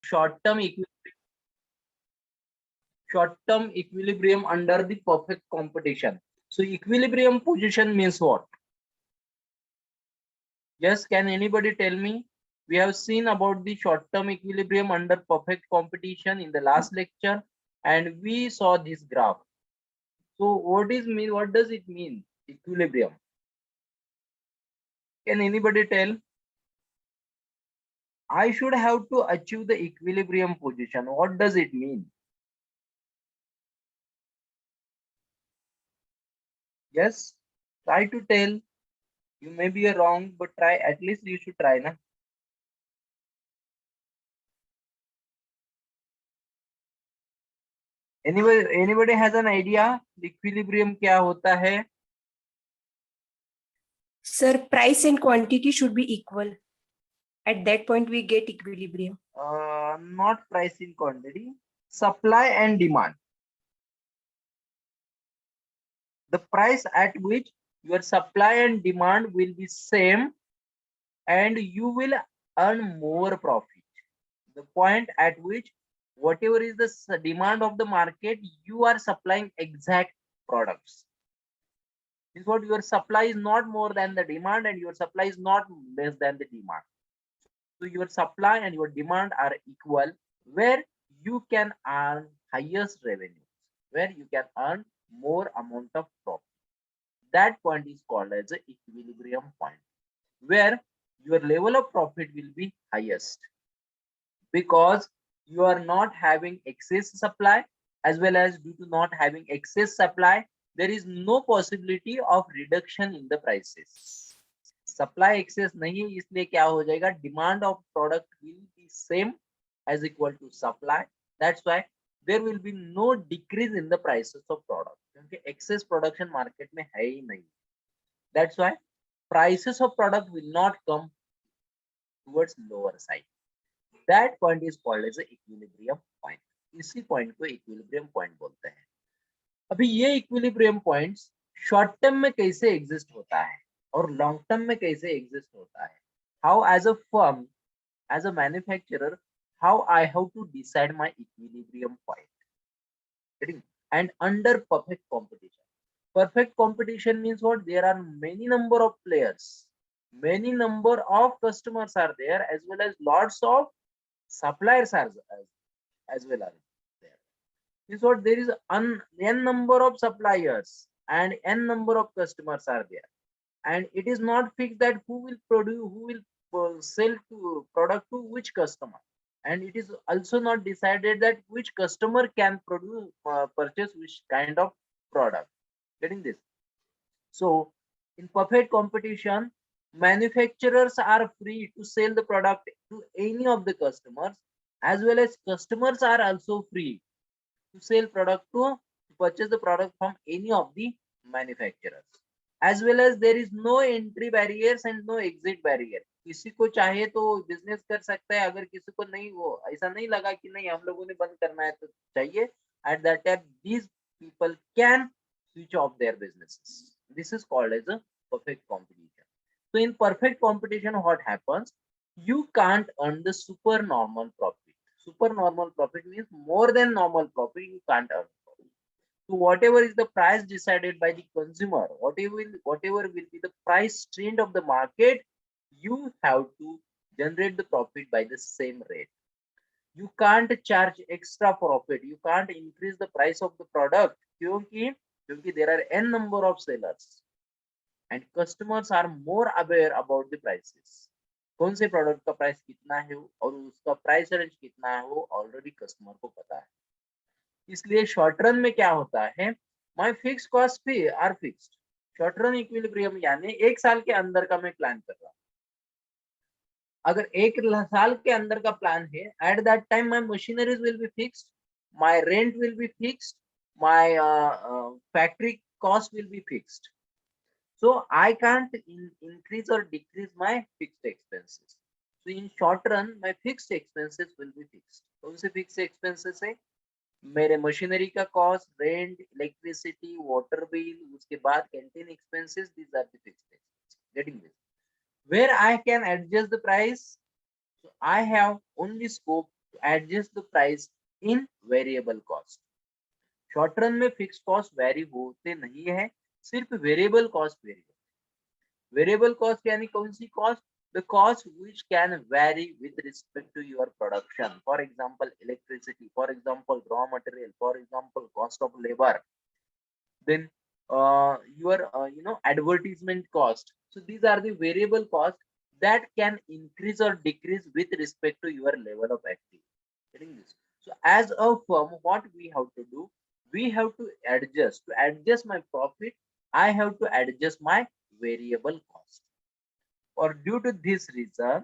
short-term equilibrium under the perfect competition. So equilibrium position means what? Yes, can anybody tell me? We have seen about the short-term equilibrium under perfect competition in the last lecture, and we saw this graph. So what does it mean, equilibrium? Can anybody tell? I should have to achieve the equilibrium position. What does it mean? Yes, try to tell. You may be wrong, but try. At least you should try, na? Anybody has an idea? Equilibrium क्या होता है? Sir, price and quantity should be equal. At that point, we get equilibrium. Not price in quantity, supply and demand. The price at which your supply and demand will be same and you will earn more profit. The point at which whatever is the demand of the market, you are supplying exact products. Is what your supply is not more than the demand and your supply is not less than the demand. So your supply and your demand are equal, where you can earn highest revenue, where you can earn more amount of profit. That point is called as the equilibrium point, where your level of profit will be highest because you are not having excess supply, as well as due to not having excess supply, there is no possibility of reduction in the prices. Supply excess नहीं है, इसलिए क्या हो जाएगा, demand of product will be same as equal to supply. That's why there will be no decrease in the prices of product, क्योंकि excess production market में है ही नहीं. That's why prices of product will not come towards lower side. That point is called as equilibrium point. इसी point को equilibrium point बोलते हैं. अभी ये इक्विलिब्रियम पॉइंट्स शॉर्ट टर्म में कैसे एग्जिस्ट होता है और लॉन्ग टर्म में कैसे एग्जिस्ट होता है. How as a firm, as a manufacturer, how I have to decide my equilibrium point. And under perfect competition, perfect competition means what? There are many number of players, many number of customers are there, as well as lots of suppliers are as well are there. Means what? There is n number of suppliers and n number of customers are there, and it is not fixed that who will produce, who will sell to product to which customer, and it is also not decided that which customer can produce purchase which kind of product. Getting this? So in perfect competition, manufacturers are free to sell the product to any of the customers, as well as customers are also free to sell product to purchase the product from any of the manufacturers. As well as there is no entry barriers and no exit barrier. किसी को चाहे तो business कर सकता है, अगर किसी को नहीं, वो ऐसा नहीं लगा कि नहीं हम लोगों ने बंद करना है तो चाहिए, at that time these people can switch off their businesses. This is called as a perfect competition. So in perfect competition, what happens? You can't earn the super normal profit. Super normal profit means more than normal profit you can't earn. So whatever is the price decided by the consumer, whatever will be the price trend of the market, you have to generate the profit by the same rate. You can't charge extra profit. You can't increase the price of the product क्योंकि there are n number of sellers and customers are more aware about the prices. कौन से product का price कितना है और उसका price range कितना है वो ऑलरेडी कस्टमर को पता है. इसलिए शॉर्ट रन में क्या होता है, माय फिक्स्ड कॉस्ट भी are fixed. Short run equilibrium यानी एक साल के अंदर का मैं प्लान कर रहा हूँ. अगर एक साल के अंदर का प्लान है, eight that time my machineries will be fixed, my rent will be fixed, my factory cost will be fixed, so I can't increase or decrease my fixed expenses. So in short run my fixed expenses will be fixed. कौन से fixed expenses है? मेरे machinery का cost, rent, electricity, water bill, उसके बाद canteen expenses, these are the fixed expenses. Getting this? Where I can adjust the price, so I have only scope to adjust the price in variable cost. Short run में fix cost very होते नहीं है, सिर्फ variable cost very होते हैं। Variable cost यानी कौन सी cost? The cost which can vary with respect to your production, for example electricity, for example raw material, for example cost of labour, then your advertisement cost. So these are the variable costs that can increase or decrease with respect to your level of activity. Getting this? So as a firm, what we have to do, we have to adjust my profit, I have to adjust my variable cost. Or due to this reason,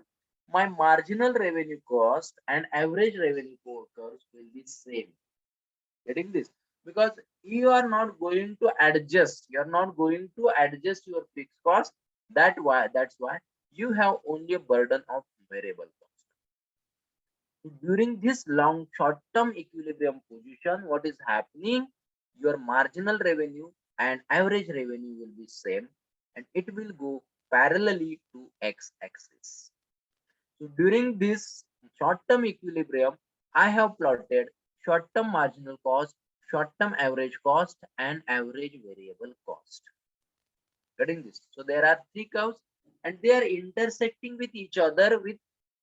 my marginal revenue cost and average revenue curves will be same. Getting this? Because you are not going to adjust, your fixed cost. That's why you have only a burden of variable cost. So during this long short-term equilibrium position, what is happening? Your marginal revenue and average revenue will be same, and it will go parallelly to x-axis. So during this short-term equilibrium, I have plotted short-term marginal cost, short-term average cost, and average variable cost. Getting this? So there are three curves, and they are intersecting with each other with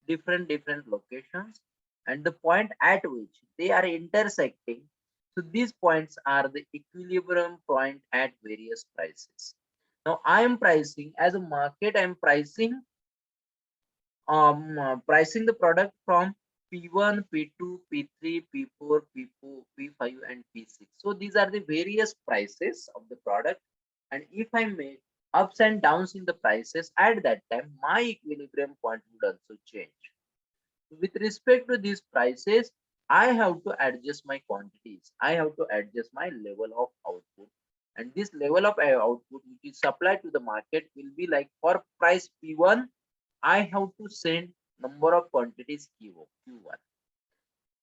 different locations, and the point at which they are intersecting. So these points are the equilibrium point at various prices. Now I am pricing as a market. I am pricing the product from P1, P2, P3, P4, P4, P5, and P6. So these are the various prices of the product. And if I make ups and downs in the prices, at that time, my equilibrium point would also change. With respect to these prices, I have to adjust my quantities. I have to adjust my level of output. And this level of output which is supplied to the market will be like for price P1, I have to send number of quantities Q1.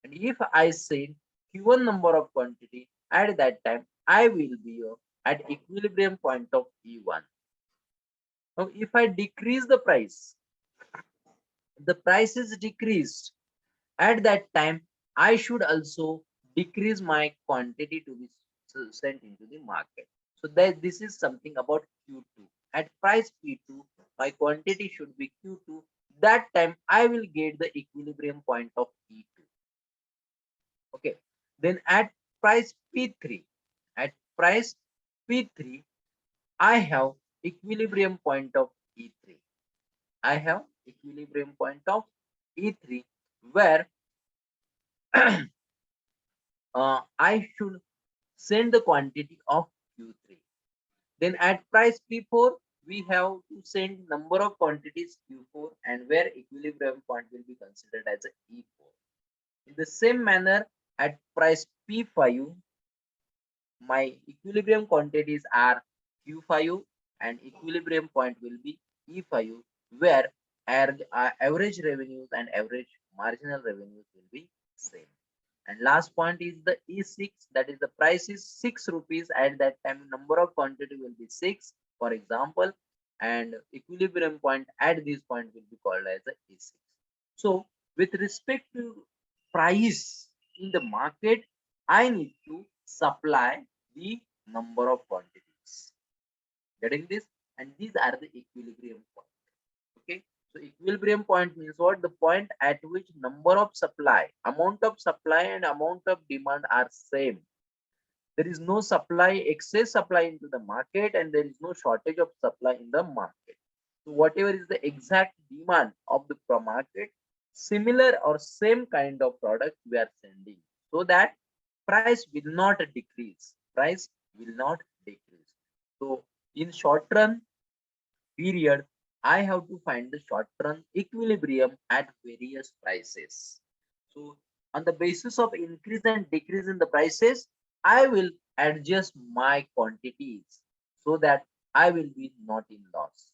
And if I send Q1 number of quantity, at that time, I will be at equilibrium point of E1. Now, if I decrease the price is decreased. At that time, I should also decrease my quantity to be sent into the market. So that this is something about Q2. At price P2, my quantity should be Q2. That time I will get the equilibrium point of E2. Okay. Then at price P3, I have equilibrium point of E3. I have equilibrium point of E3 where I should send the quantity of Q3. Then at price P4, we have to send number of quantities Q4 and where equilibrium point will be considered as a E4. In the same manner, at price P5, my equilibrium quantities are Q5 and equilibrium point will be E5 where average revenues and average marginal revenues will be same. And last point is the E6, that is the price is 6 rupees. At that time, number of quantity will be 6, for example, and equilibrium point at this point will be called as the E6. So with respect to price in the market, I need to supply the number of quantities. Getting this? And these are the equilibrium point. Okay. So equilibrium point means what? The point at which number of supply, amount of supply and amount of demand are same. There is no excess supply into the market, and there is no shortage of supply in the market. So whatever is the exact demand of the market, similar or same kind of product we are sending, so that price will not decrease. Price will not decrease. So in short run period, I have to find the short-term equilibrium at various prices. So on the basis of increase and decrease in the prices, I will adjust my quantities so that I will be not in loss.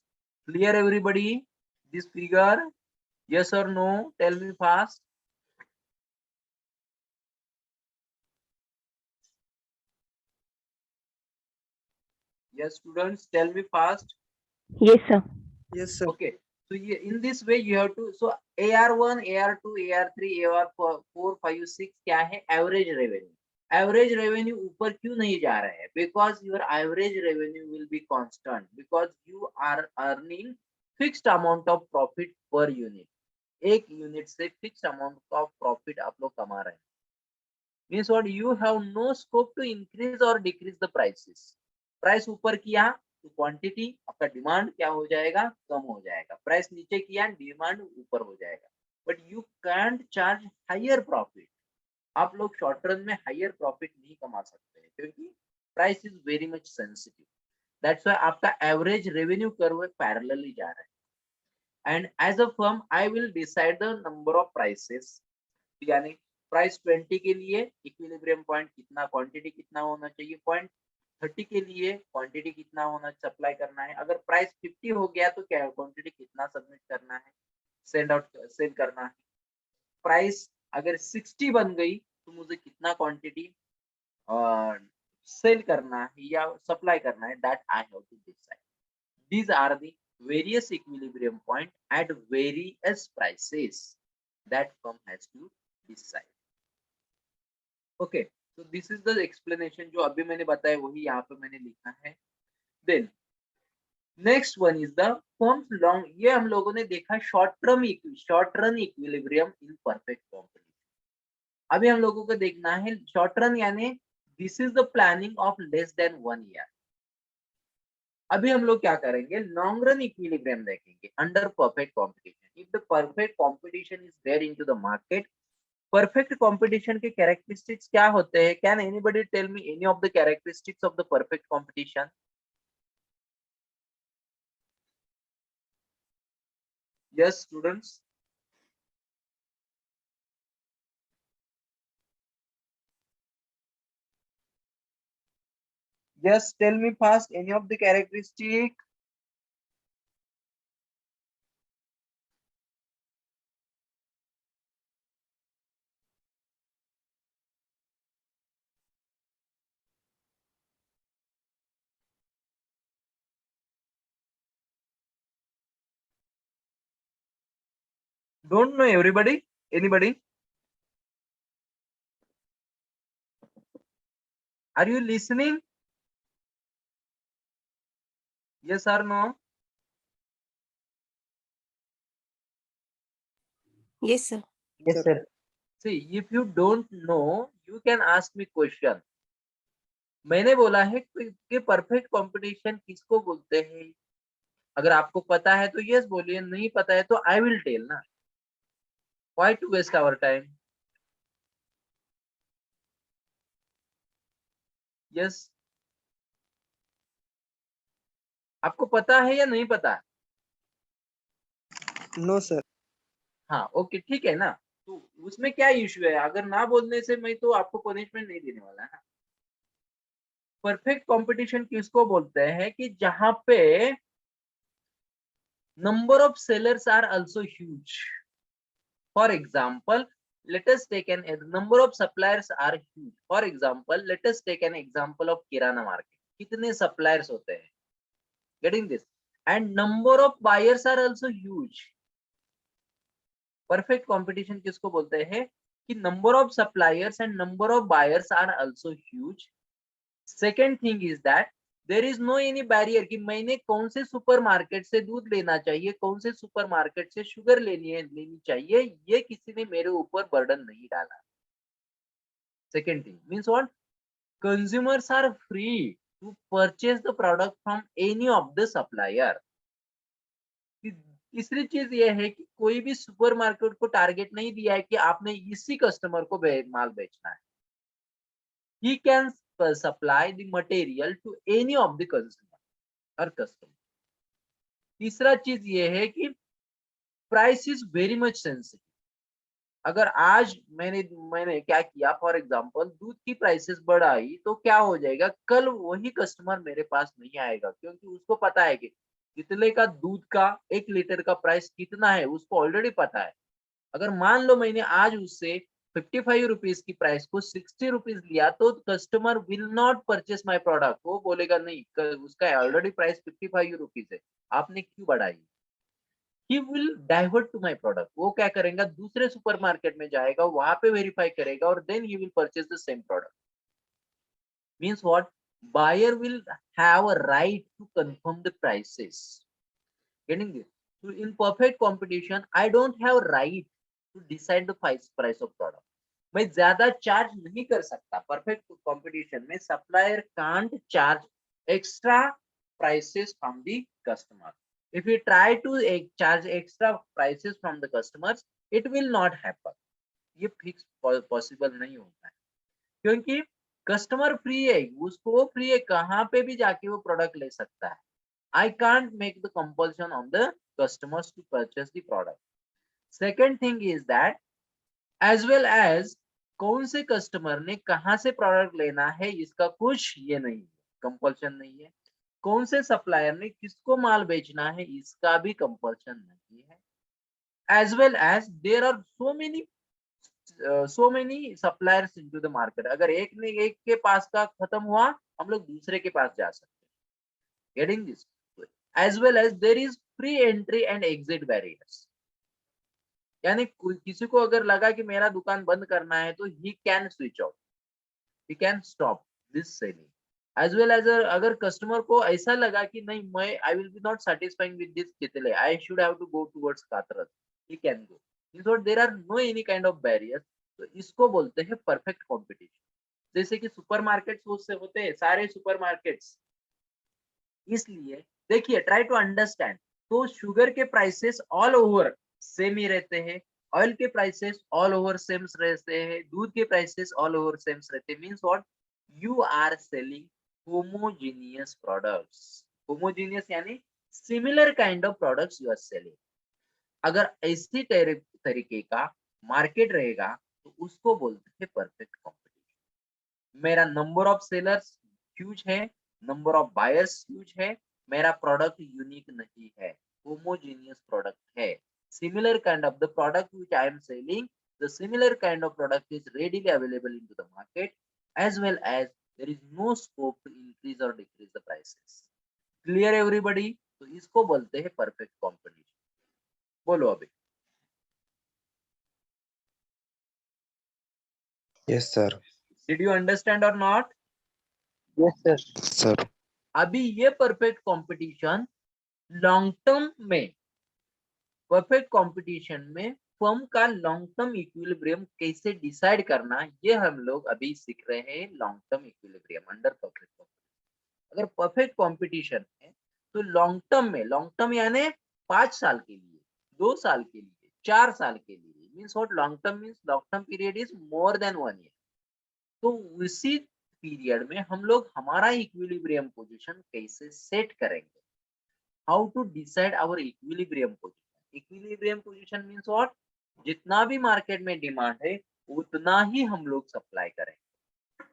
Clear everybody? This figure? Yes or no? Tell me fast. Yes, students, tell me fast. Yes, sir. Yes, sir. Okay. So in this way you have to, so AR1, AR2, AR3, AR4, 5, 6 क्या है? Average revenue. Average revenue ऊपर क्यों नहीं जा रहा है? Because your average revenue will be constant, because you are earning fixed amount of profit per unit. एक unit से फिक्स्ड अमाउंट ऑफ प्रॉफिट आप लोग कमा रहे हैं. Means what? You have no scope to increase और डिक्रीज द प्राइसेस. प्राइस ऊपर किया तो क्वांटिटी, आपका डिमांड क्या हो जाएगा? कम हो जाएगा. प्राइस नीचे किया, डिमांड ऊपर हो जाएगा. But you can't charge higher profit. आप लोग शॉर्ट रन में हायर प्रॉफिट नहीं कमा सकते हैं, क्योंकि price is very much sensitive. That's why आपका एवरेज रेवेन्यू कर्व पैरेलली जा रहा है. And as a firm I will decide the number of prices. यानी प्राइस 20 के लिए इक्विलिब्रियम पॉइंट कितना, क्वांटिटी कितना होना चाहिए, पॉइंट 30 के लिए क्वांटिटी कितना होना, सप्लाई करना है. अगर प्राइस 50 हो गया तो क्या क्वांटिटी कितना सबमिट करना है, सेल करना है. प्राइस अगर 60 बन गई तो मुझे कितना क्वांटिटी सेल करना है या सप्लाई करना है, that I have to decide. These are the various equilibrium point at various prices that firm has to decide. Okay, so this is the explanation जो अभी मैंने बताया वही यहाँ पे मैंने लिखा है. Then next one is the firm's long. ये हम लोगों ने देखा short run equilibrium in perfect competition. अभी हम लोगों को देखना है short run यानी this is the planning of less than 1 year. अभी हम लोग क्या करेंगे? लॉन्ग रन इक्विलिब्रियम देखेंगे under perfect competition. If the perfect competition is there into the market. Perfect competition के कैरेक्टरिस्टिक्स क्या होते हैं? Can anybody tell me any of the characteristics of the perfect competition? Yes students, just tell me fast any of the characteristic. Don't know everybody? Anybody? Are you listening? Yes or no? Yes, sir. Yes, sir. See, if you don't know, you can ask me question. मैंने बोला है कि perfect competition किसको बोलते हैं. अगर आपको पता है तो यस बोलिए, नहीं पता है तो आई विल टेल ना. Why to waste our time? Yes, आपको पता है या नहीं पता? No sir. हाँ ओके, ठीक है ना. तो उसमें क्या इश्यू है? अगर ना बोलने से मैं तो आपको पनिशमेंट नहीं देने वाला है. परफेक्ट कंपटीशन किसको बोलते हैं? कि जहां पे number of sellers are also huge. For example, let us take an number of suppliers are huge. For example, let us take an example of kirana market. कितने suppliers होते हैं? Getting this? And number of buyers are also huge. Perfect competition किसको बोलते हैं? कि number of suppliers and number of buyers are also huge. Second thing is that there is no any barrier कि मैंने कौन से सुपर मार्केट से दूध लेना चाहिए, कौन से सुपर मार्केट से शुगर लेनी चाहिए, ये किसी ने मेरे ऊपर बर्डन नहीं डाला. Second thing means what? Consumers are free to purchase the product from any of the supplier. तीसरी चीज ये है कि कोई भी सुपर मार्केट को टारगेट नहीं दिया है कि आपने इसी कस्टमर को माल बेचना है. He can supply the material to any of the consumer or customer. तीसरा चीज ये है कि price is very much sensitive. अगर आज मैंने क्या किया, फॉर एग्जांपल दूध की प्राइसेस बढ़ाई तो क्या हो जाएगा? कल वही कस्टमर मेरे पास नहीं आएगा, क्योंकि उसको पता है कि जितने का दूध का 1 लीटर का प्राइस कितना है उसको ऑलरेडी पता है. अगर मान लो मैंने आज उससे 55 रुपीज की प्राइस को 60 रुपीज लिया तो customer will not purchase my product. वो बोलेगा नहीं, उसका ऑलरेडी प्राइस 55 रुपीज है, आपने क्यों बढ़ाई? he will divert to my product. वो क्या करेगा, दूसरे सुपरमार्केट में जाएगा, वहां पे वेरीफाई करेगा और then he will purchase the same product. Means what? Buyer will have a right to confirm the prices. Getting this? So in perfect competition, I don't have right to decide the price of product. मैं ज्यादा charge नहीं कर सकता. Perfect competition में supplier can't charge extra prices from the customer. If we try to charge extra prices from the customers, it will not happen. ये fix possible नहीं होता है, क्योंकि कस्टमर फ्री है, उसको वो फ्री है, कहाँ पे भी जाके वो प्रोडक्ट ले सकता है. I can't make the compulsion on the customers to purchase the product. Second thing is that as well as कौन से कस्टमर ने कहाँ से प्रोडक्ट लेना है, इसका कुछ ये नहीं है, कंपल्शन नहीं है. कौन से सप्लायर ने किसको माल बेचना है, इसका भी कंपल्शन नहीं है. As well as there are so many suppliers into the market. अगर एक के पास का खत्म हुआ, हम लोग दूसरे के पास जा सकते हैं. Getting this? As well as there is free entry and exit barriers. यानी किसी को अगर लगा कि मेरा दुकान बंद करना है, तो he can switch off, he can stop this selling. As well as अगर कस्टमर को ऐसा लगा कि नहीं, मैं I will be not satisfying with this Chitale, I should have to go towards कातरस, he can go. So there are no any kind of barriers. तो इसको बोलते हैं परफेक्ट कंपटीशन. जैसे कि सुपरमार्केट्स उससे होते हैं, सारे सुपरमार्केट्स. इसलिए देखिए, ट्राई टू अंडरस्टैंड. तो शुगर के प्राइसेस ऑल ओवर सेम ही रहते हैं, ऑयल के प्राइसेस ऑल ओवर सेम रहते हैं, दूध के प्राइसेस ऑल ओवर सेम रहते हैं. Means what? You are selling homogeneous products. Homogeneous यानी similar kind of products you are selling. अगर इसी तरीके का मार्केट रहेगा, तो उसको बोलते हैं परफेक्ट कंपटीशन. मेरा नंबर ऑफ सेलर्स ह्यूज है, नंबर ऑफ बायर्स ह्यूज है, मेरा प्रोडक्ट यूनिक नहीं है, होमोजेनियस प्रोडक्ट है. Similar kind of the product which I am selling, the similar kind of product is readily available into the market, as well as there is no scope to increase or decrease the prices. Clear everybody? तो इसको बोलते हैं perfect competition. बोलो अभी. Yes, sir. Did you understand or not? Yes, sir. Sir. अभी ये perfect competition long term में, perfect competition में फर्म का लॉन्ग टर्म इक्विलिब्रियम कैसे डिसाइड करना, ये हम लोग अभी सीख रहे हैं. Long term equilibrium under perfect competition. अगर परफेक्ट कंपटीशन है, तो लॉन्ग टर्म में, लॉन्ग टर्म यानी 5 साल के लिए, 2 साल के लिए, 4 साल के लिए. Means what? Long term means long term period is more than 1 year. तो उसी पीरियड में हम लोग हमारा इक्विलिब्रियम पोजीशन कैसे सेट करेंगे. How to decide our equilibrium position. Equilibrium position means what? जितना भी मार्केट में डिमांड है, उतना ही हम लोग सप्लाई करेंगे.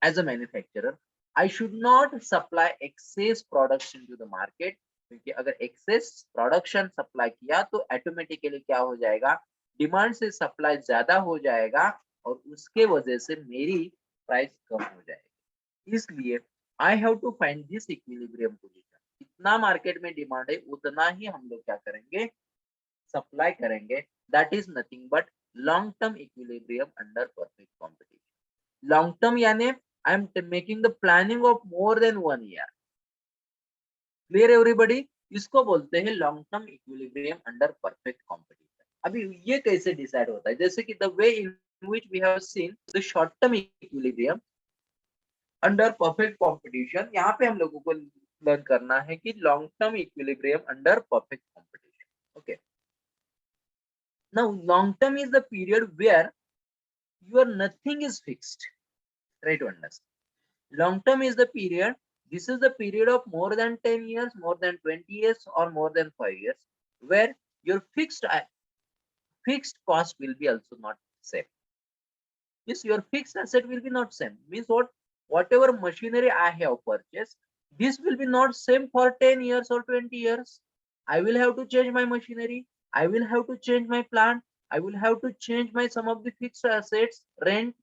As a manufacturer, I should not supply excess products into the market, क्योंकि अगर एक्सेस प्रोडक्शन सप्लाई किया, तो ऑटोमेटिकली क्या हो जाएगा, डिमांड से सप्लाई ज्यादा हो जाएगा, और उसके वजह से मेरी प्राइस कम हो जाएगी. इसलिए I have to find this equilibrium position. जितना मार्केट में डिमांड है, उतना ही हम लोग क्या करेंगे, सप्लाई करेंगे. That is nothing but long term equilibrium under perfect competition. Long term यानी I am making the planning of more than 1 year. Clear everybody? इसको बोलते हैं long term equilibrium under perfect competition. अभी ये कैसे डिसाइड होता है? जैसे कि the way in which we have seen the short term equilibrium under perfect competition, यहाँ पे हम लोगों को लर्न करना है कि long term equilibrium under perfect competition. Okay, now long term is the period where your nothing is fixed. Try to understand. Long term is the period, this is the period of more than 10 years, more than 20 years, or more than 5 years, where your fixed cost will be also not same. Yes, your fixed asset will be not same. Means what? Whatever machinery I have purchased, this will be not same for 10 years or 20 years. I will have to change my machinery, I will have to change my plant, I will have to change my some of the fixed assets, rent.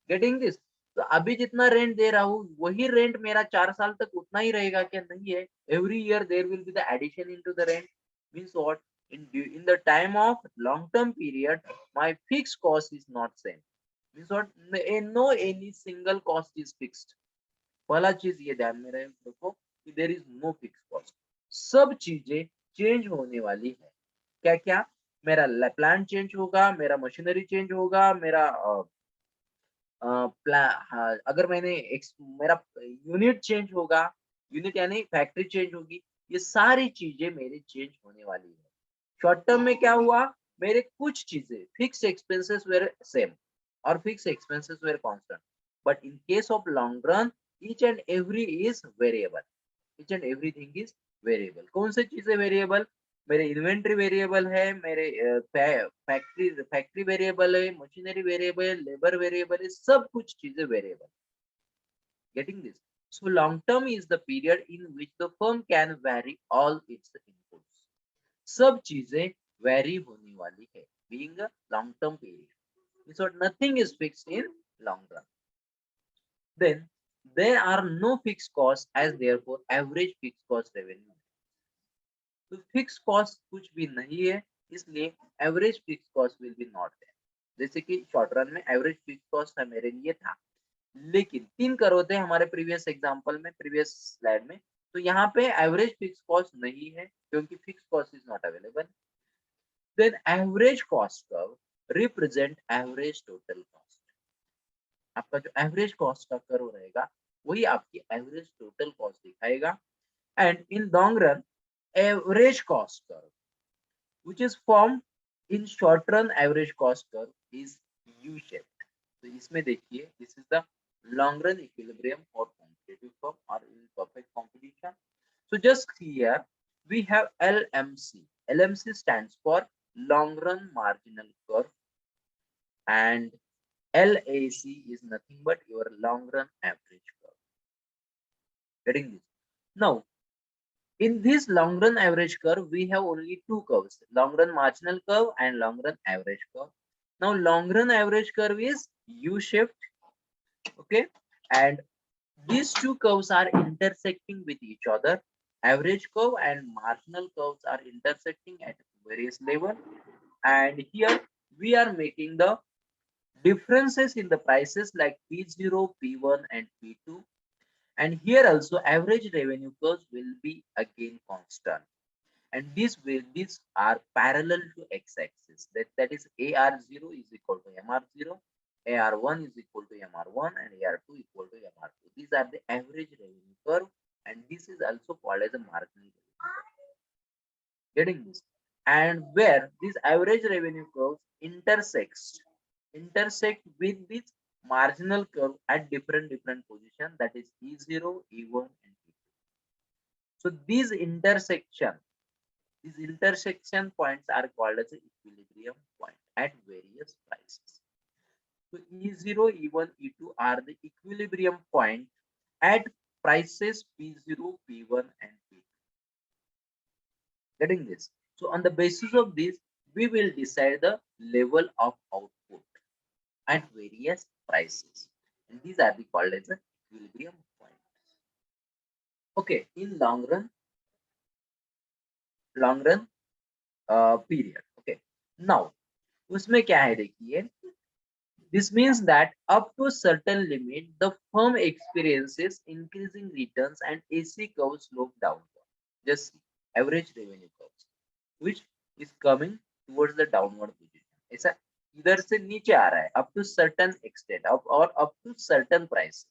Getting this? तो अभी जितना rent दे रहा हूँ, वही rent मेरा 4 साल तक उतना ही रहेगा क्या? नहीं है. Every year there will be the addition into the rent. Means what? In the time of long term period, my fixed cost is not same. Means what? No any single cost is fixed. पहला चीज ये ध्यान में रखो कि there is no fix cost, सब चीजें change होने वाली है। क्या क्या? मेरा प्लान चेंज होगा, मेरा मशीनरी चेंज होगा, मेरा हाँ, अगर मेरा यूनिट चेंज होगा, यूनिट यानी फैक्ट्री चेंज होगी, ये सारी चीजें मेरी चेंज होने वाली है। शॉर्ट टर्म में क्या हुआ? मेरे कुछ चीजें फिक्स एक्सपेंसेस वेर सेम और fix expenses were constant, but in case of long run each and every is variable, each and everything is variable. कौन सी चीजें वेरिएबल? मेरे इन्वेंट्री वेरिएबल है, मेरे फैक्ट्री वेरिएबल है, मशीनरी वेरिएबल है, labour variable है, सब कुछ चीजें variable. Getting this? So long term is the period in which the firm can vary all its inputs. सब चीजें vary होने वाली है, being a long term period. So nothing is fixed in long run. Then there are no fixed costs as therefore average fixed cost revenue. तो fix cost कुछ भी नहीं है, इसलिए average fix cost will be not there. जैसे कि short run में average fix cost मेरे लिए था, लेकिन 3 करोड़ थे हमारे प्रीवियस एग्जांपल में, प्रीवियस स्लाइड में, तो यहाँ पे एवरेज फिक्स कॉस्ट नहीं है क्योंकि fix cost is not available. Then average cost curve represent average total cost. आपका जो एवरेज कॉस्ट का कर्व रहेगा वही आपकी एवरेज टोटल कॉस्ट दिखाएगा। And in long run average cost curve which is formed in short run average cost curve is U shaped. तो इसमें देखिए, this is the long run equilibrium for competitive firm or in perfect competition. So just here we have LMC. LMC stands for long run marginal curve and LAC is nothing but your long run average curve. Getting this? Now in this long run average curve, we have only two curves, long run marginal curve and long run average curve. Now long run average curve is U-shaped, okay? And these two curves are intersecting with each other. Average curve and marginal curves are intersecting at various level. And here we are making the differences in the prices like P0, P1 and P2. And here also average revenue curves will be again constant, and these are parallel to x-axis, that is AR0 is equal to MR0, AR1 is equal to MR1 and AR2 equal to MR2. These are the average revenue curve, and this is also called as a marginal revenue. Getting this? And where these average revenue curves intersect with this marginal curve at different position, that is E0, E1 and E2. So these intersection points are called as equilibrium point at various prices. So E0, E1, E2 are the equilibrium point at prices P0, P1 and P2. Getting this? So on the basis of this, we will decide the level of output at various prices, and these are the called as the equilibrium points. Okay, in long run period. Okay, now उसमें क्या है देखिए, this means that up to a certain limit the firm experiences increasing returns and AC curve slope downward, just average revenue curves which is coming towards the downward position. ऐसा इधर से नीचे आ रहा है up to certain extent or up to certain prices.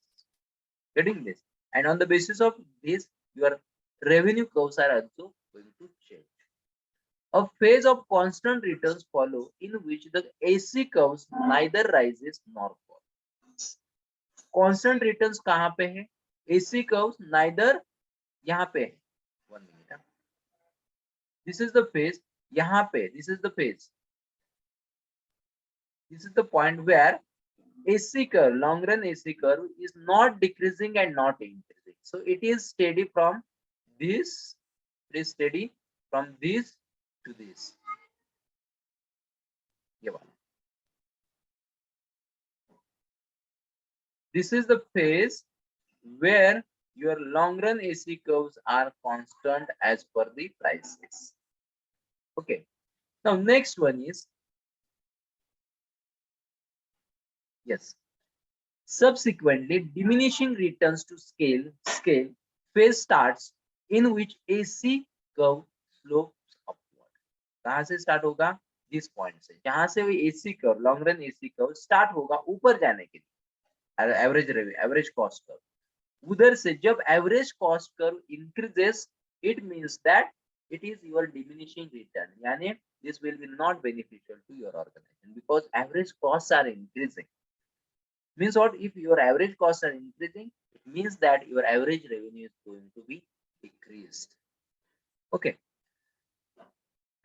Getting this? And on the basis of this, your revenue curves are also going to change. A phase of constant returns follow in which the AC curves neither rises nor falls. Constant returns कहाँ पे है? AC curves neither यहाँ पे है. 1 minute. This is the phase. यहाँ पे this is the phase. This is the point where AC curve, long run AC curve is not decreasing and not increasing. So it is steady from this. It is steady from this to this. This is the phase where your long run AC curves are constant as per the prices. Okay. Now next one is, yes, subsequently diminishing returns to scale phase starts in which AC curve slopes upward. कहाँ से start होगा? This point से, जहां से वो AC curve, long run AC curve start होगा ऊपर जाने के लिए, एवरेज कॉस्ट कर्व। उधर से जब average cost curve increases, it means that it is your diminishing return, yani this will be not beneficial to your organization because average costs are increasing. Means what? If your average costs are increasing, it means that your average revenue is going to be decreased. Okay.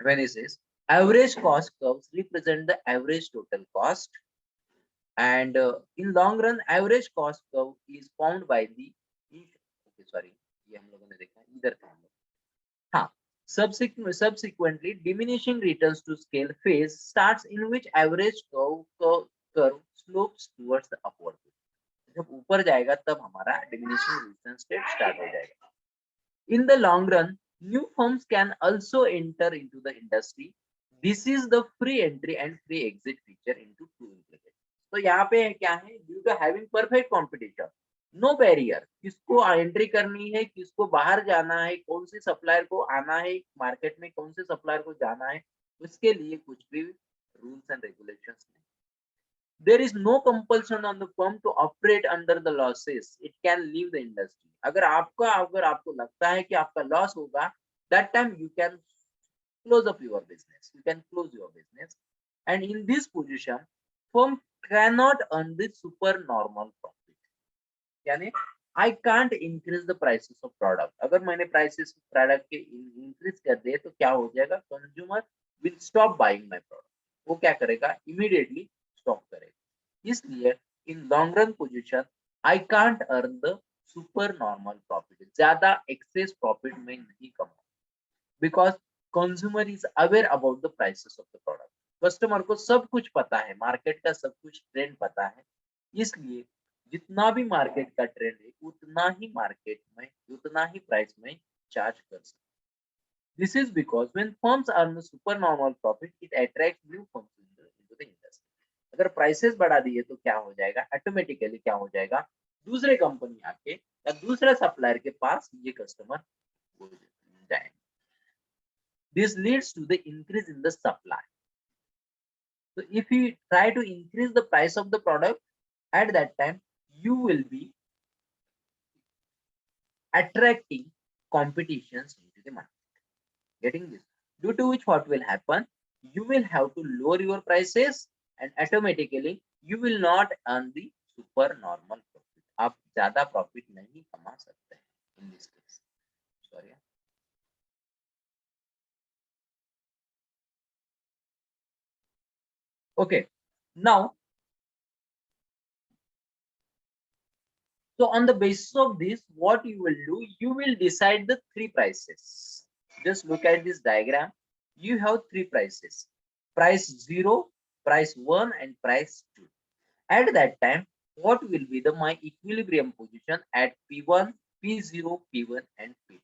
When it says average cost curves represent the average total cost, and in long run average cost curve is formed by the, okay sorry, ये हम लोगों ने देखा इधर था हम लोग, हाँ, subsequently diminishing returns to scale phase starts in which average curve slopes towards the upward. जब ऊपर जाएगा तब हमारा diminishing return state स्टार्ट हो जाएगा. In the long run, new firms can also enter into the industry. This is the free entry and free exit feature into two implications. तो यहाँ पे क्या है? Due to having perfect competition, no barrier. किसको entry करनी है, किसको बाहर जाना है, कौन से सप्लायर को आना है मार्केट में, कौन से सप्लायर को जाना है, उसके लिए कुछ भी रूल्स एंड रेगुलेशंस नहीं. There is no compulsion on the firm to operate under the losses. It can leave the industry. अगर आपको लगता है कि आपका लॉस होगा, that time you can close up your business. You can close your business. And in this position, firm cannot earn the super normal profit. यानी I can't increase the prices of product. अगर मैंने prices product के increase कर दिए तो क्या हो जाएगा? Consumer will stop buying my product. वो क्या करेगा? Immediately stop करेगा. इसलिए in long run position I can't earn the super normal profit. ज्यादा excess profit मैं नहीं कमाऊँ. Because consumer is aware about the prices of the product. Customer को सब कुछ पता है, मार्केट का सब कुछ ट्रेंड पता है, इसलिए जितना भी मार्केट का ट्रेंड है उतना ही मार्केट में उतना ही प्राइस में चार्ज कर सकते. This is because when firms earn a supernormal profit, it attracts new firms into the industry. अगर प्राइसेस बढ़ा दिए तो क्या हो जाएगा? ऑटोमेटिकली क्या हो जाएगा? दूसरे कंपनी आके या दूसरे सप्लायर के पास ये कस्टमर हो जाएंगे. This leads to the increase in the supply. So if you try to increase the price of the product, at that time you will be attracting competitions into the market. Getting this? Due to which what will happen? You will have to lower your prices and automatically you will not earn the super normal profit. आप ज़्यादा profit नहीं कमा सकते हैं in this case. Sorry. Okay. Now, so on the basis of this, what you will do, you will decide the three prices. Just look at this diagram. You have three prices: price 0, price 1, and price 2. At that time, what will be the my equilibrium position at P1, P0, P1, and P2?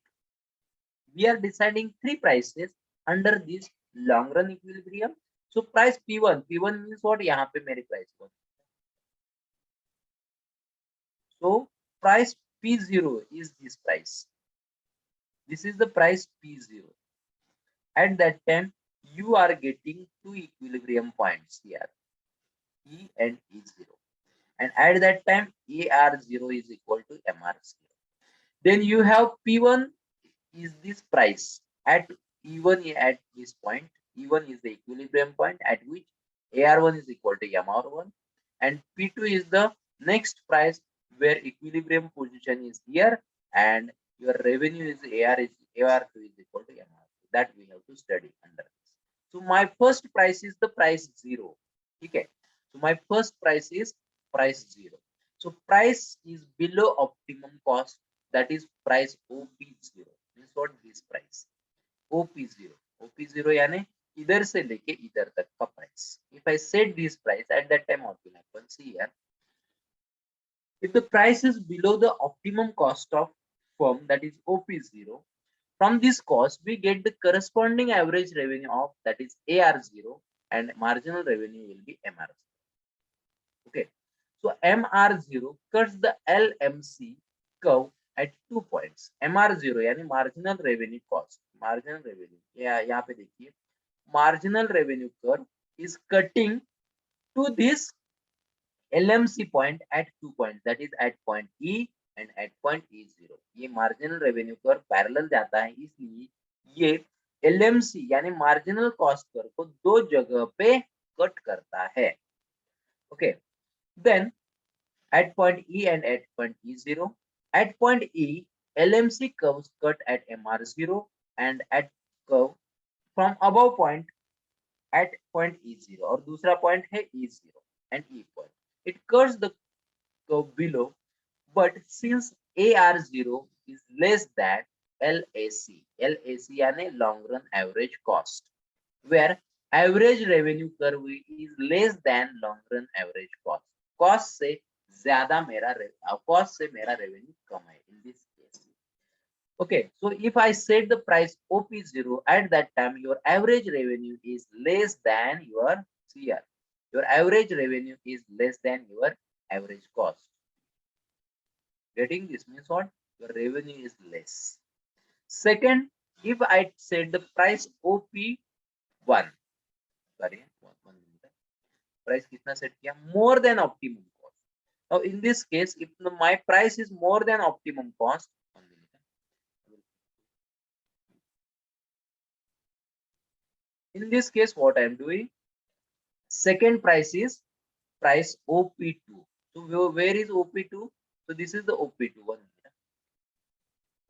We are deciding three prices under this long run equilibrium. So price P1 means what? यहाँ पे मेरी price को. So price P0 is this price. This is the price P0. At that time, you are getting two equilibrium points here, E and E0. And at that time, AR0 is equal to MR0. Then you have P1 is this price at E1 at this point. E1 is the equilibrium point at which AR1 is equal to MR1. And P2 is the next price where equilibrium position is here and your revenue is AR2 is equal to MR2. That we have to study under this. So my first price is the price 0. Okay. So my first price is price 0. So price is below optimum cost, that is price OP0. Means what? This price OP0. OP0 यानी इधर से लेके इधर तक का price. If I set this price, at that time what will happen? See here. If the price is below the optimum cost of firm, that is OP0, From this cost, we get the corresponding average revenue of that is AR0 and marginal revenue will be MR0. Okay. So MR0 cuts the LMC curve at 2 points. MR0 यानी marginal revenue cost, marginal revenue. यहाँ पे देखिए marginal revenue curve is cutting to this LMC point at 2 points, that is at point E and at point E0. ये marginal revenue curve parallel जाता है, इसलिए ये LMC यानी marginal cost curve को दो जगह पे कट करता है. Okay, then at point E and at point E0, at point E, LMC curves cut at MR0 and at curve from above point at point E0 और दूसरा point है E0 and E point. It cuts the curve below, but since AR0 is less than LAC, LAC यानी long run average cost, where average revenue curve is less than long run average cost. Cost से ज्यादा मेरा cost से मेरा revenue कम है in this case. Okay, so if I set the price OP0 at that time, your average revenue is less than your CR. Your average revenue is less than your average cost. Getting this means what? Your revenue is less. Second, if I set the price OP1, sorry, one minute. Price कितना set किया? More than optimum cost. Now in this case, if my price is more than optimum cost, in this case, what I am doing? Second price is price OP2. So where is OP2? So this is the OP2 one.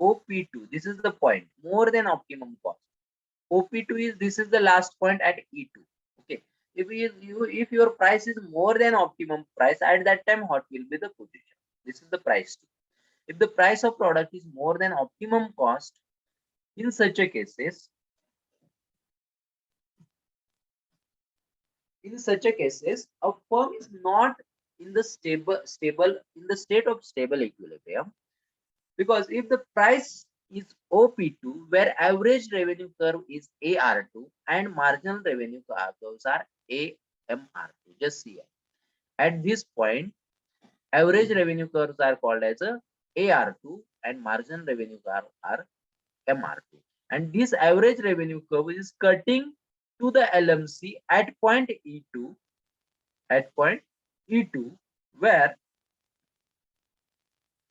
OP2. This is the point more than optimum cost. OP2 is this is the last point at E2. Okay. If your price is more than optimum price at that time, what will be the position? This is the price 2. If the price of product is more than optimum cost, in such a cases, a firm is not in the state of stable equilibrium, because if the price is OP2 where average revenue curve is AR2 and marginal revenue curves are AMR2. Just see here. At this point, average revenue curves are called as a AR2 and marginal revenue curve are MR2. And this average revenue curve is cutting to the LMC at point E2, where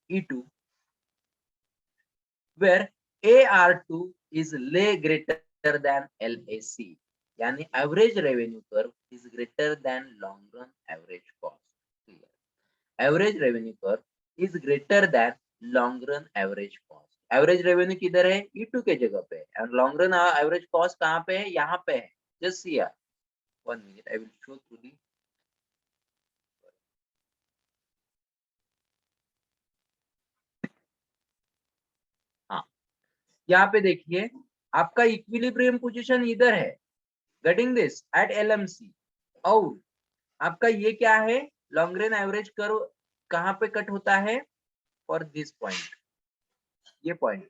E2 where AR2 is greater than LAC. Yani average revenue curve is greater than long run average cost. Average revenue curve is greater than long run average cost. Average revenue किधर है? E2 के जगह पे है and long run average cost कहाँ पे है? यहाँ पे है. Just see here. 1 minute, I will show through the. हाँ, यहाँ पे देखिए आपका इक्विलिब्रियम पोजीशन इधर है. Getting this at LMC. और आपका ये क्या है? लॉन्ग रन एवरेज कर्व कहाँ पे कट होता है? फॉर दिस पॉइंट, ये पॉइंट.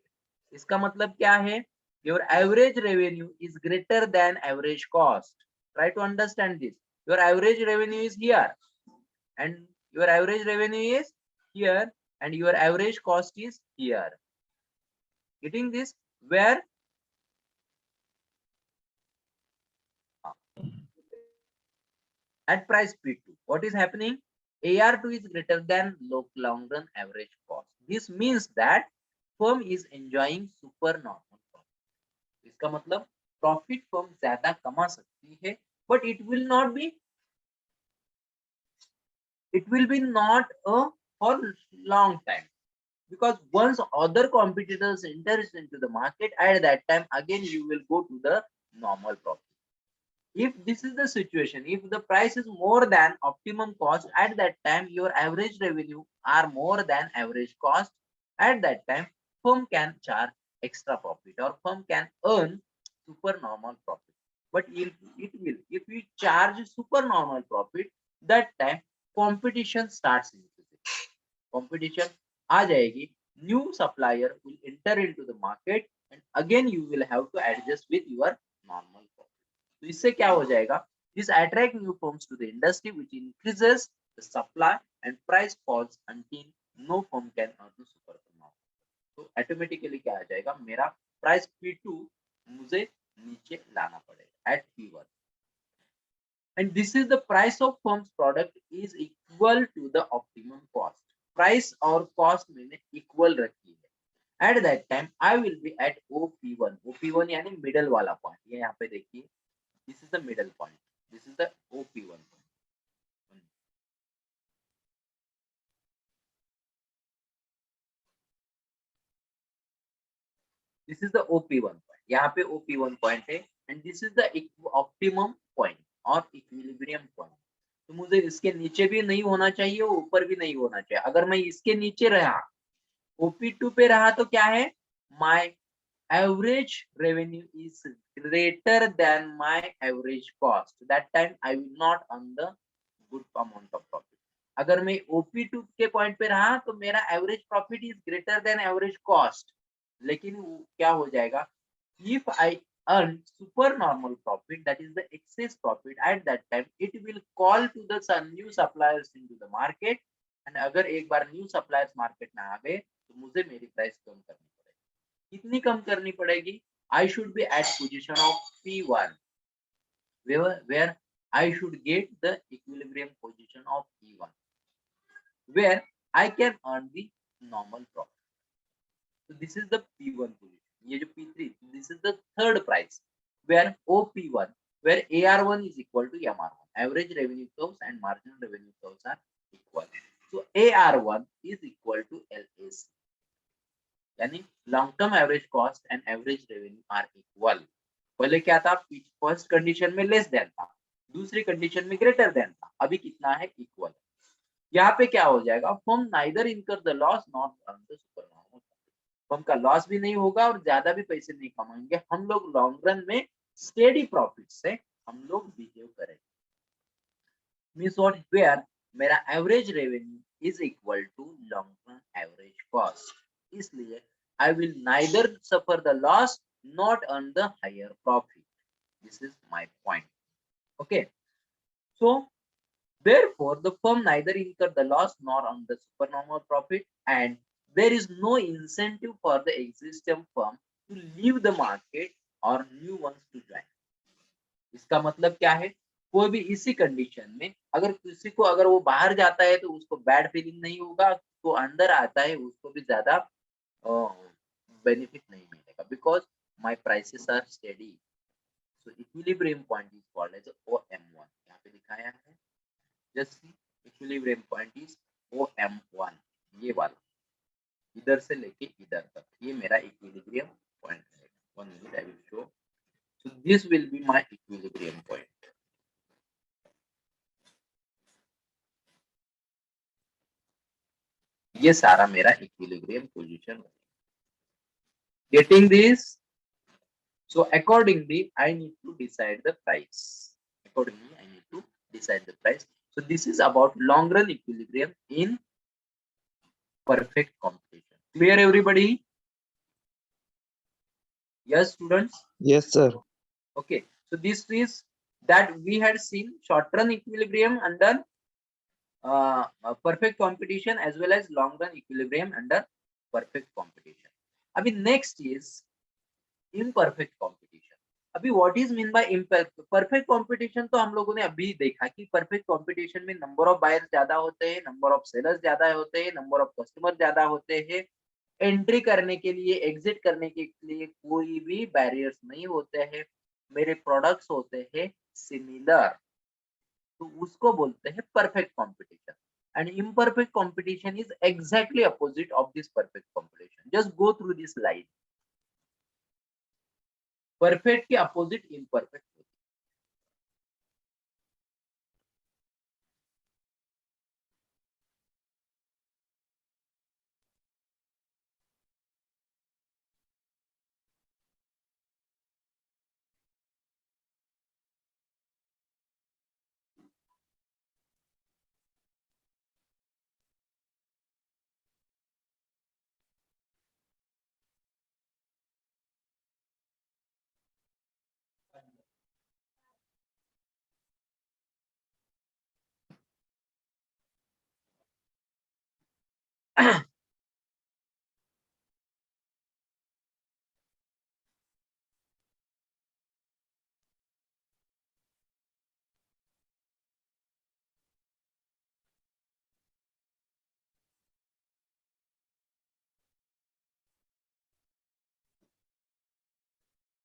इसका मतलब क्या है? Your average revenue is greater than average cost. Try to understand this. Your average revenue is here and your average revenue is here and your average cost is here. Getting this? Where at price P2, what is happening? AR2 is greater than long run average cost. This means that firm is enjoying super normal profit. इसका मतलब profit firm ज्यादा कमा सकती है, but it will be not a for long time, because once other competitors enters into the market, at that time again you will go to the normal profit. If this is the situation, if the price is more than optimum cost, at that time your average revenue are more than average cost, at that time firm can charge extra profit or firm can earn super normal profit. But if we charge super normal profit, that time competition starts increasing. Competition आ जाएगी. New supplier will enter into the market and again you will have to adjust with your normal profit. तो इससे क्या हो जाएगा? This attract new firms to the industry, which increases the supply and price falls until no firm can earn the super amount. तो automatically क्या आ जाएगा? मेरा price P2 मुझे नीचे लाना पड़ेगा at P1. And this is the price of firm's product is equal to the optimum cost. Price और cost मैंने equal रखी है. At that time, I will be at OP1. OP1 यानी middle वाला point. ये यहाँ पे देखिए. This is the middle point. This is the OP1 point. This is the OP1 point. यहाँ पे OP1 point है. And this is the optimum point और equilibrium point. तो मुझे इसके नीचे भी नहीं होना चाहिए, ऊपर भी नहीं होना चाहिए. अगर मैं इसके नीचे रहा, OP2 पे रहा तो क्या है? My average revenue is greater than my average cost. That time I will not earn the good amount of profit. अगर मैं OP2 के पॉइंट पे रहा तो मेरा average profit is greater than average cost. लेकिन क्या हो जाएगा? If I earn super normal profit, that is the excess profit, at that time it will call to the new suppliers into the market. And अगर एक बार new suppliers market में आ गए तो मुझे मेरी प्राइस कम करनी पड़ेगी. कितनी कम करनी पड़ेगी? I should be at position of P1 where I should get the equilibrium position of P1 where I can earn the normal profit. So this is the P1 position. ये जो P3, this is the third price where OP1 where AR1 is equal to MR1. Average revenue curves and marginal revenue curves are equal. So AR1 is equal to LAC. यानी long term average cost and average revenue are equal. पहले क्या था? First condition में less than था, दूसरी condition में greater than था, अभी कितना है? इक्वल. यहाँ पे क्या हो जाएगा? फर्म नाइदर इनकर the loss not earn the super normal. Firm का लॉस भी नहीं होगा और ज्यादा भी पैसे नहीं कमाएंगे. हम लोग लॉन्ग रन में स्टेडी प्रॉफिट से हम लोग बिहेव करेंगे. Means what? वेयर मेरा average revenue is equal to long run average cost. इसलिए I will neither suffer the loss not earn the higher profit. This is my point. Okay, so therefore the firm neither incur the loss nor earn the supernormal profit, and there is no incentive for the existing firm to leave the market or new ones to join. इसका मतलब क्या है? कोई भी इसी condition में अगर किसी को अगर वो बाहर जाता है तो उसको बैड फीलिंग नहीं होगा, तो अंदर आता है उसको भी ज्यादा बेनिफिट नहीं मिलेगा, because my prices are steady. So equilibrium point is called as OM1. यहाँ पे दिखाया है. Just see, equilibrium point is OM1. ये वाला इधर से लेके इधर तक ये मेरा equilibrium point है. One minute I will show. So this will be my equilibrium point. ये सारा मेरा equilibrium position है. Getting this? So accordingly I need to decide the price. Accordingly I need to decide the price. So this is about long run equilibrium in perfect competition. Clear everybody? Yes students? Yes, sir. Okay, so this is that we had seen short run equilibrium under perfect competition as well as long run equilibrium under perfect competition. अभी next is imperfect competition. अभी what is mean by perfect competition? तो हम लोगों ने अभी देखा कि perfect competition में number of buyers ज्यादा होते हैं, number of sellers ज्यादा होते हैं, number of customers ज्यादा होते हैं, एंट्री करने के लिए एग्जिट करने के लिए कोई भी बैरियर्स नहीं होते हैं, मेरे प्रोडक्ट्स होते हैं सिमिलर, तो उसको बोलते हैं perfect competition. And imperfect competition is exactly opposite of this perfect competition. Just go through this line. Perfect के opposite imperfect.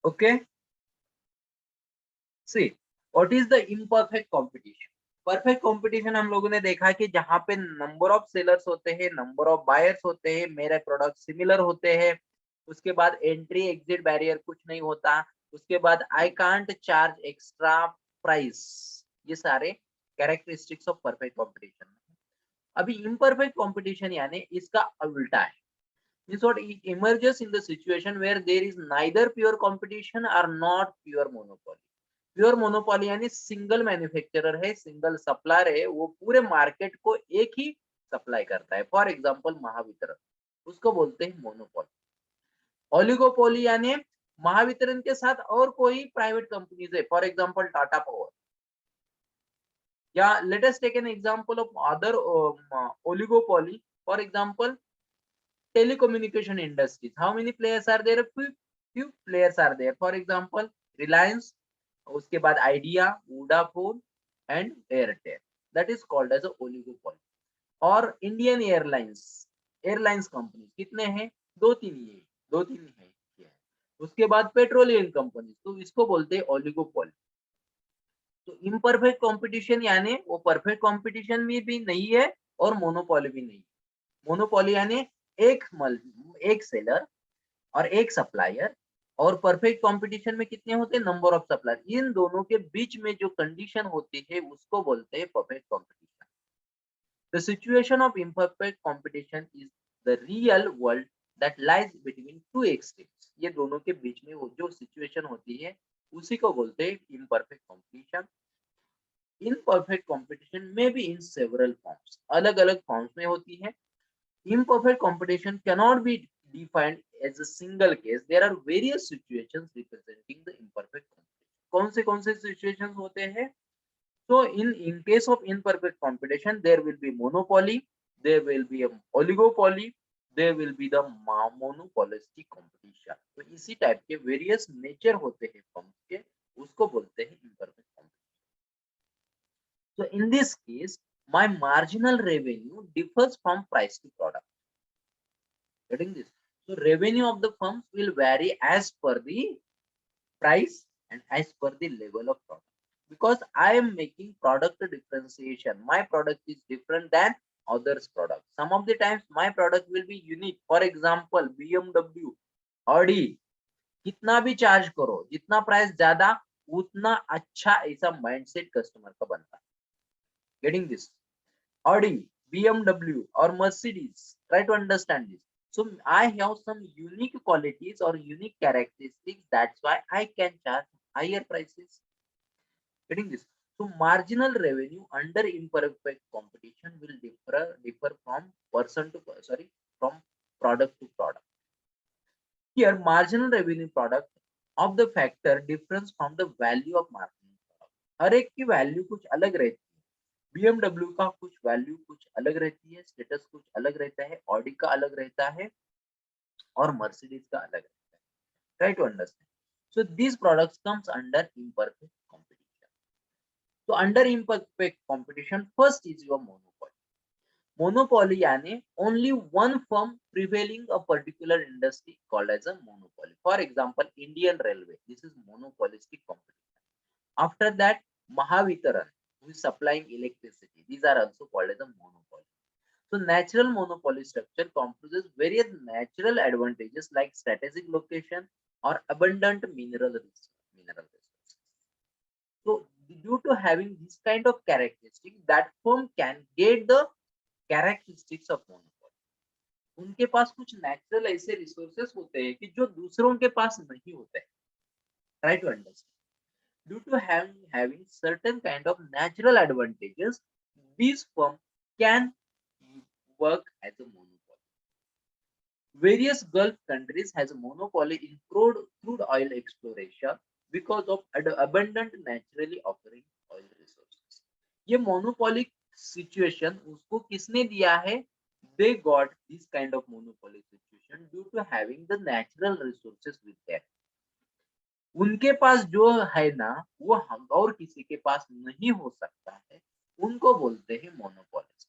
Okay, see what is the imperfect competition. Perfect competition हम लोगों ने देखा कि जहां पे नंबर ऑफ सेलर्स होते हैं, नंबर ऑफ बायर्स होते हैं, मेरे प्रोडक्ट सिमिलर होते हैं, उसके बाद एंट्री एग्जिट बैरियर कुछ नहीं होता, उसके बाद I can't charge extra price, ये सारे कैरेक्टरिस्टिक्स ऑफ परफेक्ट कंपटीशन। अभी इम्परफेक्ट कंपटीशन यानी इसका उल्टा है। This what it emerges in the situation where there is neither pure competition or not pure monopoly. Pure monopoly यानी सिंगल मैन्युफैक्चरर है, single supplier है, वो पूरे मार्केट को एक ही सप्लाई करता है। फॉर एग्जांपल महावितरण, उसको बोलते हैं मोनोपोली। ओलिगोपोली यानी महावितरण के साथ और कोई प्राइवेट कंपनीज है, फॉर एग्जांपल टाटा पावर, या let us take an example of other oligopoly, for example telecommunication industries. How many players are there? Few players are there. For example, Reliance, उसके बाद Idea, Vodafone and Airtel. That is called as a oligopoly. और Indian Airlines company कितने हैं? दो तीन है। उसके बाद पेट्रोलियम कंपनी, तो इसको बोलते हैं ओलिगोपोली। तो इम्परफेक्ट कंपटीशन यानी वो परफेक्ट कंपटीशन में भी नहीं है और मोनोपोली भी नहीं है। मोनोपोली यानी एक सेलर और एक सप्लायर, और परफेक्ट कंपटीशन में कितने होते हैं? Number of supplier. इन दोनों के बीच में जो कंडीशन होती है उसको बोलते हैं perfect competition. The situation of imperfect competition is the real world that lies between two extremes. ये दोनों के बीच में वो जो सिचुएशन होती है उसी को बोलते हैं इम्परफेक्ट कंपटीशन। इम्परफेक्ट कंपटीशन में भी इन सेवरल फॉर्म्स, अलग अलग फॉर्म्स में होती है। Imperfect competition cannot be defined as a single case. There are various situations representing the imperfect competition. कौन से situations होते हैं? So in case of imperfect competition, there will be monopoly, there will be a oligopoly, there will be the monopolistic competition. तो इसी type के various nature होते हैं firm के, उसको बोलते हैं imperfect competition. So in this case, my marginal revenue differs from price to product. Getting this? So revenue of the firms will vary as per the price and as per the level of product. Because I am making product differentiation. My product is different than others' product. Some of the times my product will be unique. For example, BMW, Audi, कितना भी charge करो, जितना price ज्यादा उतना अच्छा, ऐसा mindset customer का बनता है। Getting this? Audi, BMW or Mercedes, try to understand this. So I have some unique qualities or unique characteristics, that's why I can charge higher prices. Getting this? So marginal revenue under imperfect competition will differ from from product to product. Here marginal revenue product of the factor difference from the value of marketing product. हर एक की value कुछ अलग रहती है। BMW का कुछ value कुछ अलग रहती है, स्टेटस कुछ अलग रहता है, ऑडी का अलग रहता है और मर्सिडीज का अलग रहता है। Try to understand. So these products comes under imperfect competition. So under imperfect competition, first is your monopoly. Monopoly यानी only one firm prevailing a particular industry called as a monopoly. For example, Indian Railway. This is monopolistic competition. After that, Mahavitaran, who is supplying electricity. These are also called as a monopoly. So natural monopoly structure comprises various natural advantages like strategic location or abundant mineral resources. So due to having this kind of characteristic, that firm can get the characteristics of monopoly. उनके पास कुछ natural ऐसे resources होते हैं कि जो दूसरों के पास नहीं होते हैं. Try to understand. Due to having certain kind of natural advantages, these firms can work as a monopoly. Various Gulf countries has a monopoly in crude oil exploration because of abundant naturally occurring oil resources. ये monopoly situation उसको किसने दिया है? they got this kind of monopoly situation due to having the natural resources with them. उनके पास जो है ना वो हम और किसी के पास नहीं हो सकता है, उनको बोलते हैं मोनोपोलिस्ट।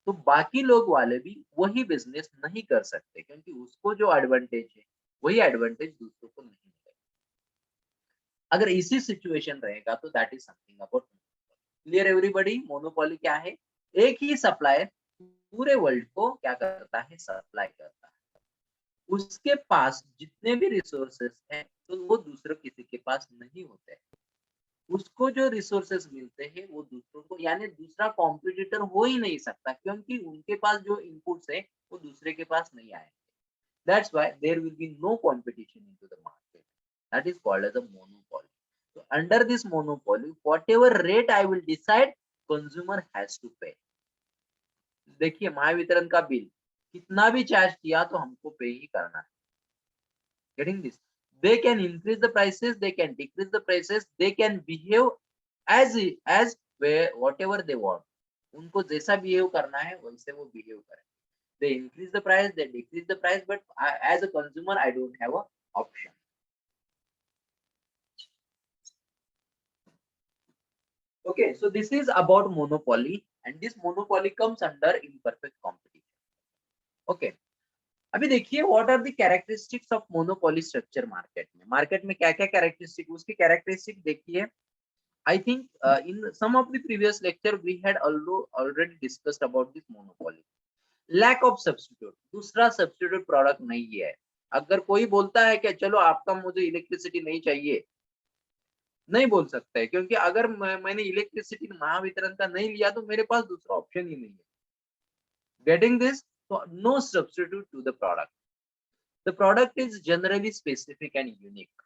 तो बाकी लोग वाले भी वही बिजनेस नहीं कर सकते क्योंकि उसको जो एडवांटेज है वही एडवांटेज दूसरों को नहीं मिलेगा। अगर इसी सिचुएशन रहेगा तो that is something about clear everybody. Monopoly क्या है? एक ही सप्लायर पूरे वर्ल्ड को क्या करता है? सप्लाई करता है। उसके पास जितने भी रिसोर्सेस हैं तो वो दूसरे किसी के पास नहीं होते। उसको जो रिसोर्सेस मिलते हैं वो दूसरों को, यानी दूसरा कॉम्पिटिटर हो ही नहीं सकता क्योंकि उनके पास जो इनपुट्स है वो दूसरे के पास नहीं आएंगे। That's why there will be no competition into the market. That is called as a monopoly. So under this monopoly, whatever rate I will decide, consumer has to pay. देखिए महावितरण का बिल कितना भी चार्ज किया तो हमको पे ही करना है। Getting this? They can increase the prices, they can decrease the prices, they can behave as whatever they want. उनको जैसा behave करना है वैसे वो behave करें। They increase the price, they decrease the price, but as a consumer, I don't have a option. Okay, so this is about monopoly, and this monopoly comes under imperfect competition. Okay, अभी देखिए what are the characteristics of monopoly structure market में? Market में क्या क्या characteristic, उसकी characteristic देखिए। I think in some of the previous lecture we had already discussed about this monopoly. Lack of substitute, दूसरा substitute product नहीं है। अगर कोई बोलता है कि चलो आपका मुझे इलेक्ट्रिसिटी नहीं चाहिए, नहीं बोल सकता है क्योंकि अगर मैंने इलेक्ट्रिसिटी महावितरण का नहीं लिया तो मेरे पास दूसरा ऑप्शन ही नहीं है। Getting this? No substitute to the product. The product is generally specific and unique.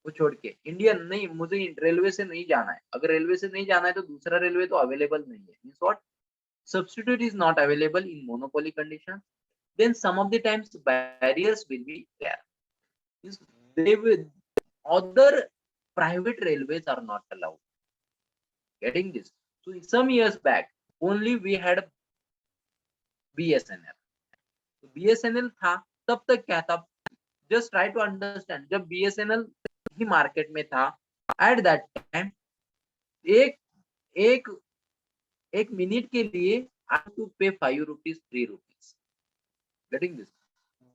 वो छोड़ के इंडियन नहीं, मुझे रेलवे से नहीं जाना है, अगर रेलवे से नहीं जाना है तो दूसरा रेलवे तो अवेलेबल नहीं है। Means what? Substitute is not available in monopoly condition. Then some of the times barriers will be there. They will, other private railways are not allowed. Getting this? So some years back only we had BSNL. तो BSNL था, तब तक क्या था? Just try to understand, जब BSNL ही market में था at that time एक एक एक मिनट के लिए I have to pay 5 rupees 3 rupees. Getting this?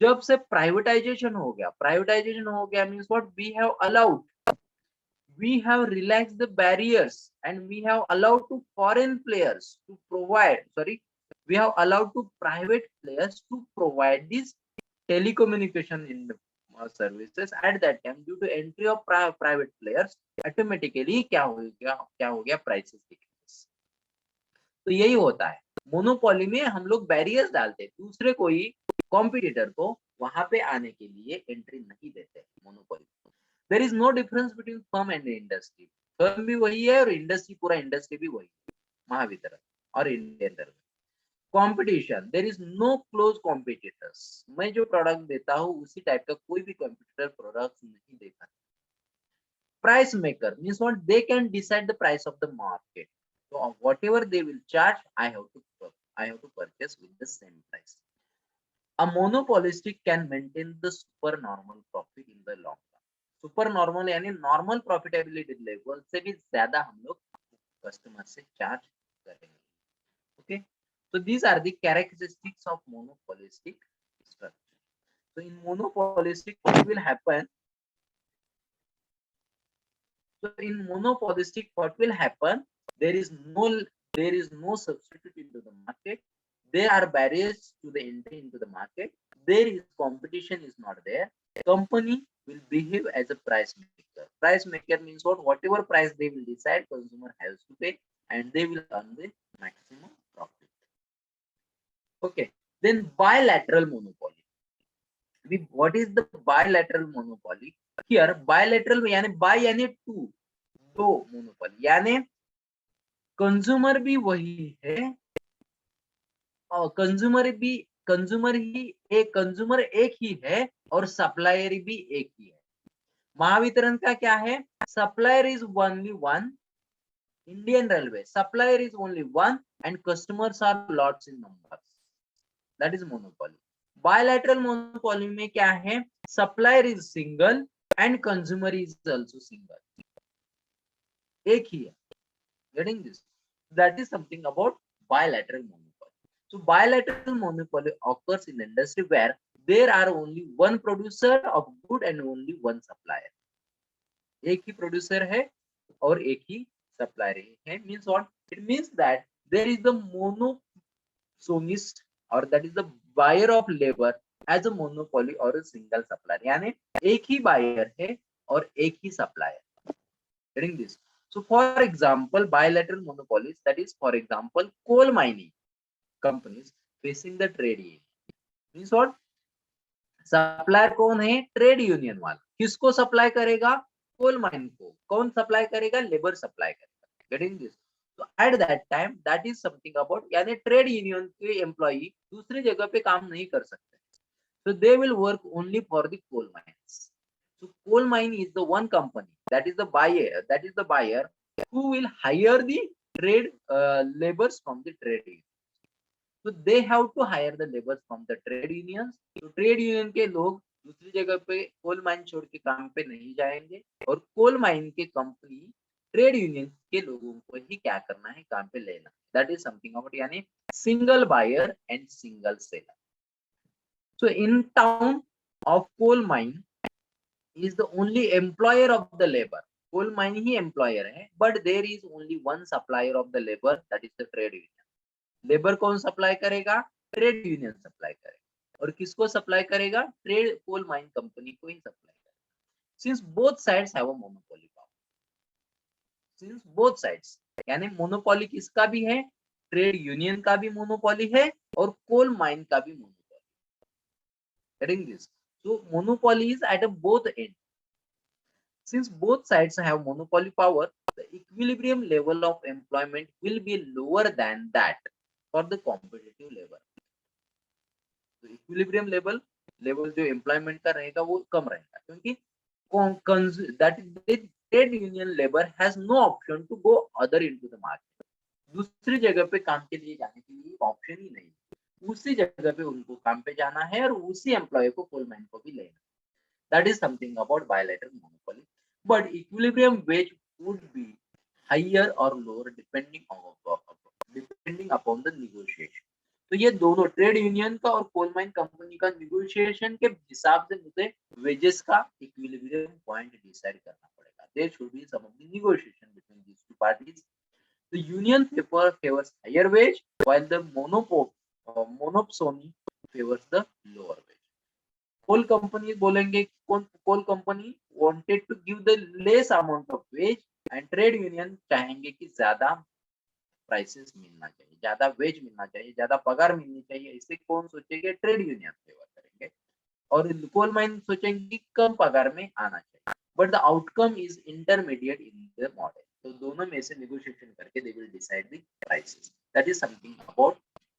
जब से प्राइवेटाइजेशन हो गया means what? we have relaxed the barriers and we have allowed to foreign players to provide, we have allowed to private players to provide this telecommunication in the services at that time. Due to entry of private players, automatically क्या हो गया? prices decrease. तो यही होता है monopoly में, हम लोग बैरियर्स डालते हैं, दूसरे कोई कॉम्पिटिटर को वहां पे आने के लिए एंट्री नहीं देते monopoly. There is no difference between firm and industry. Firm भी वही है और इंडस्ट्री, पूरा इंडस्ट्री भी वही है, महावितरण और Indian railway. Competition, there is no close competitors. मैं जो प्रोडक्ट देता हूँ उसी टाइप का कोई भी कॉम्पिटिटर प्रोडक्ट नहीं देता। Price maker means what? They can decide the price of the market. So whatever they will charge, I have to purchase with the same price. A monopolistic can maintain the supernormal profit in the long run. Supernormal यानी normal profitability level से भी ज्यादा हम लोग customer से charge करेंगे। Okay, so these are the characteristics of monopolistic structure. So in monopolistic, what will happen? So in monopolistic, what will happen? There is no substitute into the market. There are barriers to the entry into the market. There is competition is not there. Company will behave as a price maker. Price maker means what? Whatever price they will decide, consumer has to pay, and they will earn the maximum profit. Okay. Then bilateral monopoly. What is the bilateral monopoly? Here bilateral यानी by यानी two, दो monopoly यानी consumer भी वही है और consumer एक ही है और सप्लायर भी एक ही है। महावितरण का क्या है? Supplier is only one, Indian railway supplier is only one and customers are lots in numbers. That is monopoly. Bilateral monopoly में क्या है, supplier is single and consumer is also single, एक ही है। Getting this? That is something about bilateral monopoly. So bilateral monopoly occurs in industry where there are only one producer of good and only one supplier. एक ही producer है और एक ही supplier है. Means what? It means that there is the monopolist or that is the buyer of labor as a monopoly or a single supplier. यानी एक ही buyer है और एक ही supplier. Getting this? So for example, bilateral monopolies, that is for example coal mining companies facing the trade union. Means what? Supplier कौन है, trade union वाला। किसको supply करेगा, कोल माइन को। कौन सप्लाई करेगा, लेबर सप्लाई करेगा। Getting this? तो at that time that is something about, यानी ट्रेड यूनियन के एम्प्लॉई दूसरी जगह पे काम नहीं कर सकते, so they will work only for the coal mines. So coal mine is the one company, that is the buyer who will hire the trade laborers from the trade union. So they have to hire the laborers from the trade unions. तो trade union के लोग दूसरी जगह पे coal mine छोड़ के काम पे नहीं जाएंगे, और कोल माइन के कंपनी ट्रेड यूनियन के लोगों को ही क्या करना है, काम पे लेना। दैट इज समथिंग अबाउट, यानी single buyer and single seller. So in town of coal mine is the only employer of the labor. Coal mine he employer है, but there is only one supplier of the labor, that is the trade union. Labor कौन supply करेगा, trade union supply करेगा, और किसको supply करेगा, trade coal mine company को ही supply करेगा. Since both sides have a monopoly power. Since both sides, यानी monopoly किसका भी है, trade union का भी monopoly है और coal mine का भी monopoly. Getting this? So monopoly is at a both end. Since both sides have monopoly power, the equilibrium level of employment will be lower than that for the competitive labor. So equilibrium level जो employment का रहेगा वो कम रहेगा, क्योंकि that the trade union labor has no option to go other into the market. दूसरी जगह पे काम के लिए जाने के लिए ऑप्शन ही नहीं, उसी जगह पे उनको काम पे जाना है और उसी एम्प्लॉय को कोल माइन को भी लेना। That is something about bilateral monopoly. But equilibrium wage would be higher or lower depending upon the negotiation. तो ये दोनों ट्रेड यूनियन का और कोल माइन कंपनी का नेगोशिएशन के हिसाब से मुझे वेजेस का इक्विलिब्रियम पॉइंट डिसाइड करना पड़ेगा. There should be some of the negotiation between these two parties. The union favors higher wage while the monopoly favors the lower wage. Coal company बोलेंगे, coal company wanted to give the less amount of wage and trade union चाहेंगे कि ज्यादा prices मिलना चाहिए, ज्यादा veg मिलना चाहिए, ज्यादा पगार मिलनी चाहिए. इससे कौन सोचेंगे, ट्रेड यूनियन फेवर करेंगे, और कोल माइन सोचेंगे कि कम पगार में आना चाहिए. But the outcome is intermediate in the model. तो दोनों में से नेगोशिएशन करके they will decide the prices. That is something about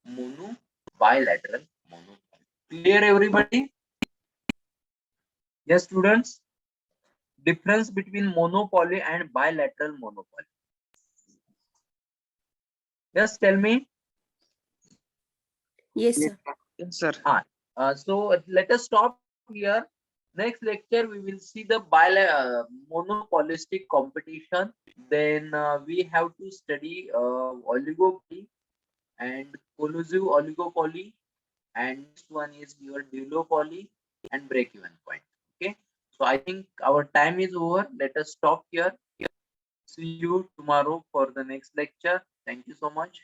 mono bilateral monopoly. Clear everybody? Yes, students. Difference between monopoly and bilateral monopoly. Yes, tell me. Yes, sir. Yes, sir. So let us stop here. Next lecture we will see the monopolistic competition. Then we have to study oligopoly and collusive oligopoly, and next one is your duopoly and break-even point. Okay, so I think our time is over. Let us stop here. See you tomorrow for the next lecture. Thank you so much.